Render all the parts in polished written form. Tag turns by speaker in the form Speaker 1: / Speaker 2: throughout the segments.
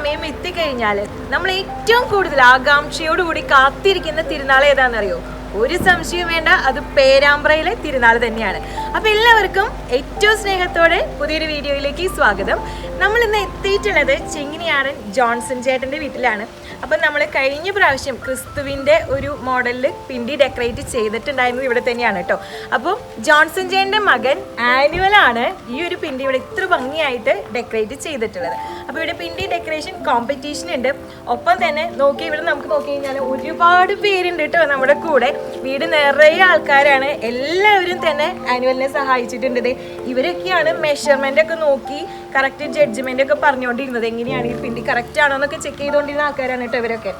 Speaker 1: സമയം എത്തിക്കഴിഞ്ഞാൽ നമ്മൾ ഏറ്റവും കൂടുതൽ ആകാംക്ഷയോടുകൂടി കാത്തിരിക്കുന്ന തിരുനാൾ ഏതാണെന്നറിയോ? ഒരു സംശയം വേണ്ട, അത് പേരാമ്പ്രയിലെ തിരുനാൾ തന്നെയാണ്. അപ്പോൾ എല്ലാവർക്കും ഏറ്റവും സ്നേഹത്തോടെ പുതിയൊരു വീഡിയോയിലേക്ക് സ്വാഗതം. നമ്മൾ ഇന്ന് എത്തിയിട്ടുള്ളത് ചെങ്ങിനിയാടൻ ജോൺസൺ ചേട്ടൻ്റെ വീട്ടിലാണ്. അപ്പം നമ്മൾ കഴിഞ്ഞ പ്രാവശ്യം ക്രിസ്തുവിൻ്റെ ഒരു മോഡലിൽ പിണ്ടി ഡെക്കറേറ്റ് ചെയ്തിട്ടുണ്ടായിരുന്നത് ഇവിടെ തന്നെയാണ് കേട്ടോ. അപ്പോൾ ജോൺസൺ ചേട്ടൻ്റെ മകൻ ആനുവലാണ് ഈ ഒരു പിണ്ടി ഇവിടെ ഇത്ര ഭംഗിയായിട്ട് ഡെക്കറേറ്റ് ചെയ്തിട്ടുള്ളത്. അപ്പോൾ ഇവിടെ പിണ്ടി ഡെക്കറേഷൻ കോമ്പറ്റീഷൻ ഉണ്ട്. ഒപ്പം തന്നെ ഇവിടെ നമുക്ക് നോക്കി കഴിഞ്ഞാൽ ഒരുപാട് പേരുണ്ട് കേട്ടോ നമ്മുടെ കൂടെ. വീട് നിറയെ ആൾക്കാരാണ്. എല്ലാവരും തന്നെ ആനുവലിനെ സഹായിച്ചിട്ടുണ്ട്. ഇവരൊക്കെയാണ് മെഷർമെൻ്റ് ഒക്കെ നോക്കി കറക്റ്റ് ജഡ്ജ്മെൻ്റ് ഒക്കെ പറഞ്ഞുകൊണ്ടിരുന്നത്. എങ്ങനെയാണ് ഈ പിണ്ടി കറക്റ്റ് ആണോ എന്നൊക്കെ ചെക്ക് ചെയ്തുകൊണ്ടിരുന്ന ആൾക്കാരാണ് കേട്ടോ ഇവരൊക്കെ.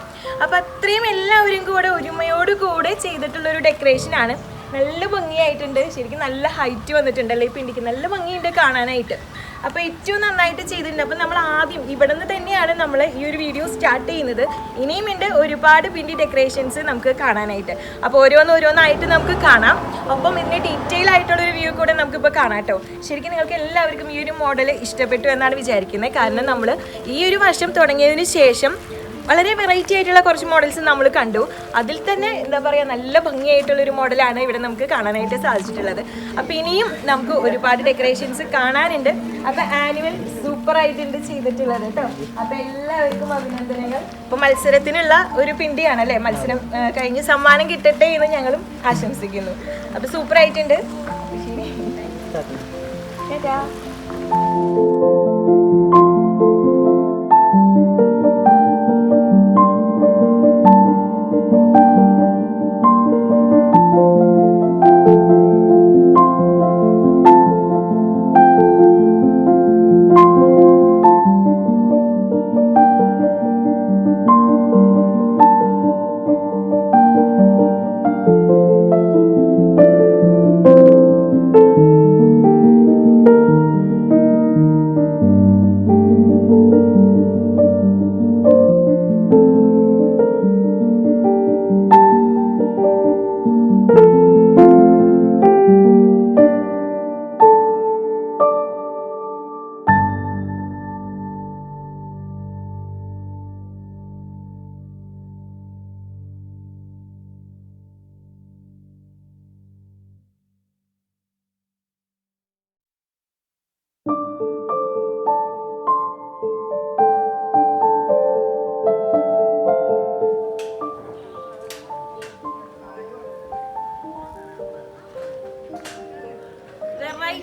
Speaker 1: അപ്പോൾ അത്രയും എല്ലാവരും കൂടെ ഒരുമയോട് കൂടെ ചെയ്തിട്ടുള്ളൊരു ഡെക്കറേഷനാണ്. നല്ല ഭംഗിയായിട്ടുണ്ട്. ശരിക്കും നല്ല ഹൈറ്റ് വന്നിട്ടുണ്ടല്ലേ ഈ പിണ്ടിക്ക്. നല്ല ഭംഗിയുണ്ട് കാണാനായിട്ട്. അപ്പോൾ ഏറ്റവും നന്നായിട്ട് ചെയ്തിട്ടുണ്ട്. അപ്പോൾ നമ്മൾ ആദ്യം ഇവിടെ നിന്ന് തന്നെയാണ് നമ്മൾ ഈ ഒരു വീഡിയോ സ്റ്റാർട്ട് ചെയ്യുന്നത്. ഇനിയും ഉണ്ട് ഒരുപാട് പിണ്ടി ഡെക്കറേഷൻസ് നമുക്ക് കാണാനായിട്ട്. അപ്പോൾ ഓരോന്നായിട്ട് നമുക്ക് കാണാം. ഒപ്പം ഇതിൻ്റെ ഡീറ്റെയിൽ ആയിട്ടുള്ളൊരു വ്യൂ കൂടെ നമുക്കിപ്പോൾ കാണാം കേട്ടോ. ശരിക്കും നിങ്ങൾക്ക് എല്ലാവർക്കും ഈ ഒരു മോഡൽ ഇഷ്ടപ്പെട്ടു എന്നാണ് വിചാരിക്കുന്നത്. കാരണം നമ്മൾ ഈ ഒരു വർഷം തുടങ്ങിയതിന് ശേഷം വളരെ വെറൈറ്റി ആയിട്ടുള്ള കുറച്ച് മോഡൽസ് നമ്മൾ കണ്ടു. അതിൽ തന്നെ എന്താ പറയുക, നല്ല ഭംഗിയായിട്ടുള്ളൊരു മോഡലാണ് ഇവിടെ നമുക്ക് കാണാനായിട്ട് സാധിച്ചിട്ടുള്ളത്. അപ്പോൾ ഇനിയും നമുക്ക് ഒരുപാട് ഡെക്കറേഷൻസ് കാണാനുണ്ട്. അപ്പോൾ ആനുവൽ സൂപ്പറായിട്ടുണ്ട് ചെയ്തിട്ടുള്ളത് കേട്ടോ. അപ്പോൾ എല്ലാവർക്കും അഭിനന്ദനങ്ങൾ. അപ്പോൾ മത്സരത്തിനുള്ള ഒരു പിണ്ടിയാണല്ലേ, മത്സരം കഴിഞ്ഞ് സമ്മാനം കിട്ടട്ടെ എന്ന് ഞങ്ങളും ആശംസിക്കുന്നു. അപ്പോൾ സൂപ്പറായിട്ടുണ്ട്.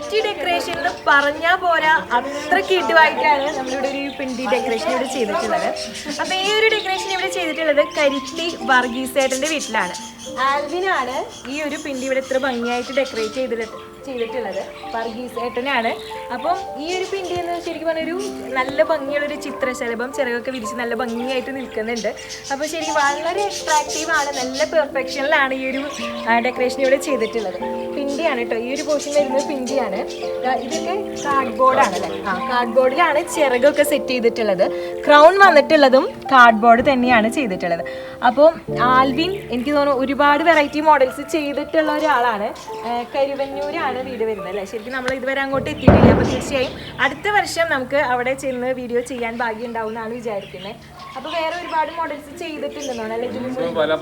Speaker 1: ശരി, ഡെക്കറേഷൻ എന്ന് പറഞ്ഞാൽ പോരാ, അത്രയ്ക്ക് ഇട്ടുമായിട്ടാണ് നമ്മളിവിടെ ഒരു പിണ്ടി ഡെക്കറേഷൻ ഇവിടെ ചെയ്തിട്ടുള്ളത്. അപ്പോൾ ഈ ഒരു ഡെക്കറേഷൻ ഇവിടെ ചെയ്തിട്ടുള്ളത് കരിത്തി വർഗീസേട്ടൻ്റെ വീട്ടിലാണ്. ആൽവിനാണ് ഈ ഒരു പിണ്ടി ഇവിടെ ഇത്ര ഭംഗിയായിട്ട് ഡെക്കറേറ്റ് ചെയ്തിട്ടുള്ളത്. വർഗീസ് ഏട്ടനാണ്. അപ്പം ഈ ഒരു പിണ്ടി എന്ന് ശരിക്കും പറഞ്ഞൊരു നല്ല ഭംഗിയുള്ളൊരു ചിത്രശലഭം ചിറകൊക്കെ വിരിച്ച് നല്ല ഭംഗിയായിട്ട് നിൽക്കുന്നുണ്ട്. അപ്പോൾ ശരിക്കും വളരെ അട്രാക്റ്റീവാണ്. നല്ല പെർഫെക്ഷനിലാണ് ഈ ഒരു ഡെക്കറേഷൻ ഇവിടെ ചെയ്തിട്ടുള്ളത്. പിണ്ടിയാണ് കേട്ടോ ഈ ഒരു പോർഷൻ വരുന്നത്. പിണ്ടിയാണ്. ഇതൊക്കെ കാർഡ്ബോർഡാണ് അല്ലേ? കാർഡ്ബോർഡിലാണ് ചിറകൊക്കെ സെറ്റ് ചെയ്തിട്ടുള്ളത്. ക്രൗൺ വന്നിട്ടുള്ളതും കാർഡ്ബോർഡ് തന്നെയാണ് ചെയ്തിട്ടുള്ളത്. അപ്പോൾ ആൽവിൻ എനിക്ക് തോന്നുന്നു ഒരുപാട് വെറൈറ്റി മോഡൽസ് ചെയ്തിട്ടുള്ള ഒരാളാണ്. കരുവന്നൂരാണ് വീട് വരുന്നത് അല്ലേ? ശരിക്കും നമ്മൾ ഇതുവരെ അങ്ങോട്ട് എത്തിയിട്ടില്ല. അപ്പോൾ തീർച്ചയായും അടുത്ത വർഷം നമുക്ക് അവിടെ ചെന്ന് വീഡിയോ ചെയ്യാൻ ഭാഗ്യം ഉണ്ടാവും എന്നാണ് വിചാരിക്കുന്നത്. അപ്പോൾ വേറെ ഒരുപാട് മോഡൽസ് ചെയ്തിട്ടുണ്ടെന്നാണ് അല്ലേ?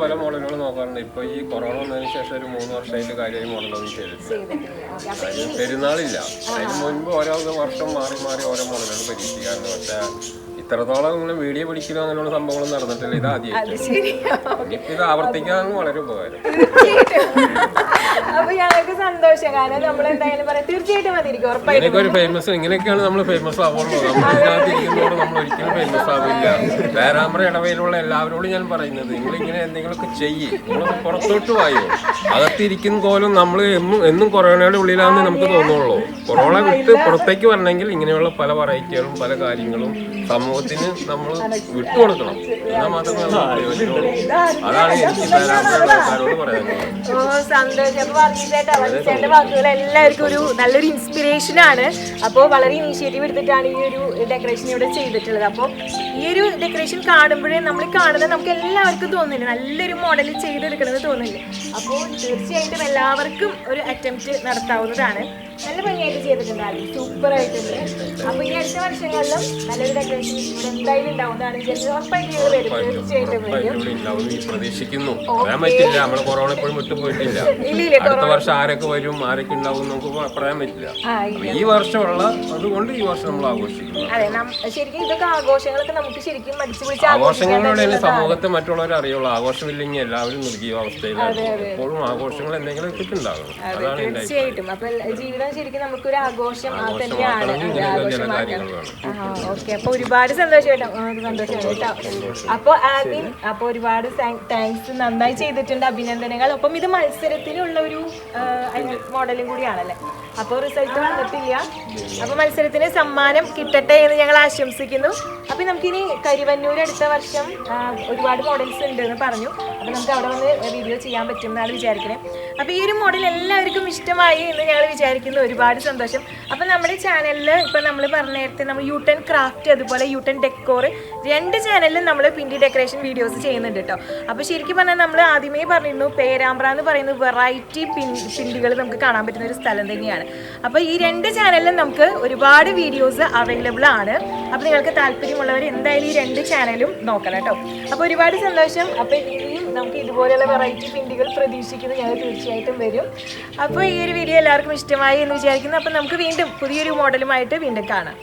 Speaker 2: പല മോഡലുകൾ നോക്കാറുണ്ട്. ഇപ്പോൾ ഈ കൊറോണ വന്നതിന് ശേഷം ഒരു 3 വർഷമായിട്ട് കാര്യമായി മോഡലൊന്നും ചെയ്തിട്ടില്ല. പെരുന്നാളില്ല. അതിന് മുൻപ് ഓരോ വർഷം മാറി ഓരോ മോഡലുകൾ പരീക്ഷിക്കാറുണ്ട്. പക്ഷേ ഇത്രത്തോളം ഇങ്ങനെ വീഡിയോ പിടിക്കലോ അങ്ങനെയുള്ള സംഭവങ്ങളും നടന്നിട്ടില്ല. ഇത് ആദ്യമായിട്ട് ഇത് ആവർത്തിക്കാൻ വളരെ ഉപകാരം.
Speaker 1: അപ്പൊ ഞങ്ങൾക്ക് സന്തോഷം. കാരണം നമ്മൾ എന്തായാലും പറയാം, തീർച്ചയായിട്ടും അതിരിക്കും ഉറപ്പായിട്ടും
Speaker 2: ഒരു ഫേമസ്. ഇങ്ങനെയൊക്കെയാണ് നമ്മൾ ഫേമസ് ആവുള്ളൂ. നമ്മൾ ഇതിനകത്തിരിക്കുന്നതോട് നമ്മൾ ഒരിക്കലും ഫേമസ് ആവില്ല. പേരാമ്പ്ര ഇടവയിലുള്ള എല്ലാവരോടും ഞാൻ പറയുന്നത്, നിങ്ങളിങ്ങനെ എന്തെങ്കിലുമൊക്കെ ചെയ്യ്. നിങ്ങളൊന്ന് പുറത്തോട്ട് വായോ. അകത്തിരിക്കുന്ന പോലും നമ്മൾ എന്നും കൊറോണയുടെ ഉള്ളിലാണെന്ന് നമുക്ക് തോന്നുള്ളൂ. കൊറോണ വിട്ട് പുറത്തേക്ക് വരണമെങ്കിൽ ഇങ്ങനെയുള്ള പല വെറൈറ്റികളും പല കാര്യങ്ങളും സമൂഹത്തിന് നമ്മൾ വിട്ടുകൊടുക്കണം. എന്നാൽ മാത്രമേ അതാണ് എനിക്ക് പേരാമ്പ്രയുള്ള ആൾക്കാരോട് പറയാനുള്ളത്.
Speaker 1: സന്തോഷം. അപ്പൊ വർഗീസേട്ടന്റെ വാക്കുകൾ എല്ലാവർക്കും ഒരു നല്ലൊരു ഇൻസ്പിറേഷൻ ആണ്. അപ്പോൾ വളരെ ഇനീഷ്യേറ്റീവ് എടുത്തിട്ടാണ് ഈ ഒരു ഡെക്കറേഷൻ ഇവിടെ ചെയ്തിട്ടുള്ളത്. അപ്പോൾ ഈ ഒരു ഡെക്കറേഷൻ കാണുമ്പോഴേ നമ്മൾ കാണുന്നത് നമുക്ക് എല്ലാവർക്കും തോന്നില്ല നല്ലൊരു മോഡൽ ചെയ്തെടുക്കണമെന്ന് തോന്നില്ല. അപ്പോൾ തീർച്ചയായിട്ടും എല്ലാവർക്കും ഒരു അറ്റംപ്റ്റ് നടത്താവുന്നതാണ്. നല്ല ഭംഗിയായിട്ട് ചെയ്തിട്ടുണ്ടായിരുന്നു, സൂപ്പർ ആയിട്ടുണ്ട്. അപ്പൊ ഈ അടുത്ത വർഷങ്ങളിലും നല്ലൊരു ഡെക്കറേഷൻ ഇവിടെ എന്തായാലും ഉണ്ടാവുന്നതാണ് വിചാരിച്ചത്. ഉറപ്പായിട്ട് ഞങ്ങൾ വരും, തീർച്ചയായിട്ടും വരും.
Speaker 2: പ്രതീക്ഷിക്കുന്നു. പറയാൻ പറ്റില്ല, നമ്മള് കൊറോണ ഇപ്പോഴും വിട്ടുപോയിട്ടില്ല. അടുത്ത വർഷം ആരൊക്കെ വരും, ആരൊക്കെ ഉണ്ടാവും നമുക്ക് പറയാൻ പറ്റില്ല. ഈ വർഷമുള്ള അതുകൊണ്ട് ഈ വർഷം നമ്മൾ ആഘോഷിക്കുന്നു.
Speaker 1: അതെ, ശരിക്കും ഇതൊക്കെ ആഘോഷങ്ങളൊക്കെ നമുക്ക് ശരിക്കും മടിച്ചു പിടിച്ച്
Speaker 2: ആഘോഷങ്ങളിലൂടെ സമൂഹത്തെ മറ്റുള്ളവർ അറിയുള്ളൂ. ആഘോഷമില്ലെങ്കിൽ എല്ലാവരും നിർജീവ അവസ്ഥയിലാണ്. എപ്പോഴും ആഘോഷങ്ങൾ എന്തെങ്കിലും കിട്ടുന്നുണ്ടാകും. അതാണ്
Speaker 1: തീർച്ചയായിട്ടും. അപ്പൊ ജീവിതം ശരിക്കും നമുക്കൊരു ആഘോഷം തന്നെയാണ്. ഓക്കെ, അപ്പൊ ഒരുപാട് സന്തോഷം കേട്ടോ. അപ്പൊ ആദ്യം അപ്പൊ ഒരുപാട് താങ്ക്സ്, നന്നായി ചെയ്തിട്ടുണ്ട്, അഭിനന്ദനങ്ങൾ. ഒപ്പം ഇത് മത്സരത്തിനുള്ള ഒരു മോഡലും കൂടിയാണല്ലേ. അപ്പോൾ റിസൾട്ട് വന്നിട്ടില്ല. അപ്പൊ മത്സരത്തിന് സമ്മാനം കിട്ടട്ടെ എന്ന് ഞങ്ങൾ ആശംസിക്കുന്നു. അപ്പൊ നമുക്കിനി കരിവന്നൂർ അടുത്ത വർഷം ഒരുപാട് മോഡൽസ് ഉണ്ട് എന്ന് പറഞ്ഞു. അപ്പൊ നമുക്ക് അവിടെ വന്ന് വീഡിയോ ചെയ്യാൻ പറ്റും എന്നാണ് വിചാരിക്കുന്നത്. അപ്പൊ ഈ ഒരു മോഡൽ എല്ലാവർക്കും ഇഷ്ടമായി എന്ന് ഞങ്ങൾ വിചാരിക്കുന്നു. ഒരുപാട് സന്തോഷം. അപ്പൊ നമ്മുടെ ചാനലിൽ ഇപ്പൊ നമ്മൾ പറഞ്ഞ നേരത്തെ നമ്മൾ യൂട്ടൺ ക്രാഫ്റ്റ് അതുപോലെ യൂട്ടൺ ഡെക്കോർ 2 ചാനലിലും നമ്മൾ പിണ്ടി ഡെക്കറേഷൻ വീഡിയോസ് ചെയ്യുന്നുണ്ട് കേട്ടോ. അപ്പൊ ശരിക്കും പറഞ്ഞാൽ നമ്മൾ ആദ്യമേ പറഞ്ഞിരുന്നു, പേരാമ്പ്ര എന്ന് പറയുന്ന വെറൈറ്റി പിണ്ടികൾ നമുക്ക് കാണാൻ പറ്റുന്ന ഒരു സ്ഥലം തന്നെയാണ്. അപ്പോൾ ഈ 2 ചാനലിലും നമുക്ക് ഒരുപാട് വീഡിയോസ് അവൈലബിൾ ആണ്. അപ്പോൾ നിങ്ങൾക്ക് താല്പര്യമുള്ളവർ എന്തായാലും ഈ 2 ചാനലും നോക്കണം കേട്ടോ. അപ്പോൾ ഒരുപാട് സന്തോഷം. അപ്പോൾ ഇനിയും നമുക്ക് ഇതുപോലെയുള്ള വെറൈറ്റി പിണ്ടികൾ പ്രതീക്ഷിക്കുന്നത് ഞങ്ങൾ തീർച്ചയായിട്ടും വരും. അപ്പോൾ ഈ ഒരു വീഡിയോ എല്ലാവർക്കും ഇഷ്ടമായി എന്ന് വിചാരിക്കുന്നു. അപ്പോൾ നമുക്ക് വീണ്ടും പുതിയൊരു മോഡലുമായിട്ട് വീണ്ടും കാണാം.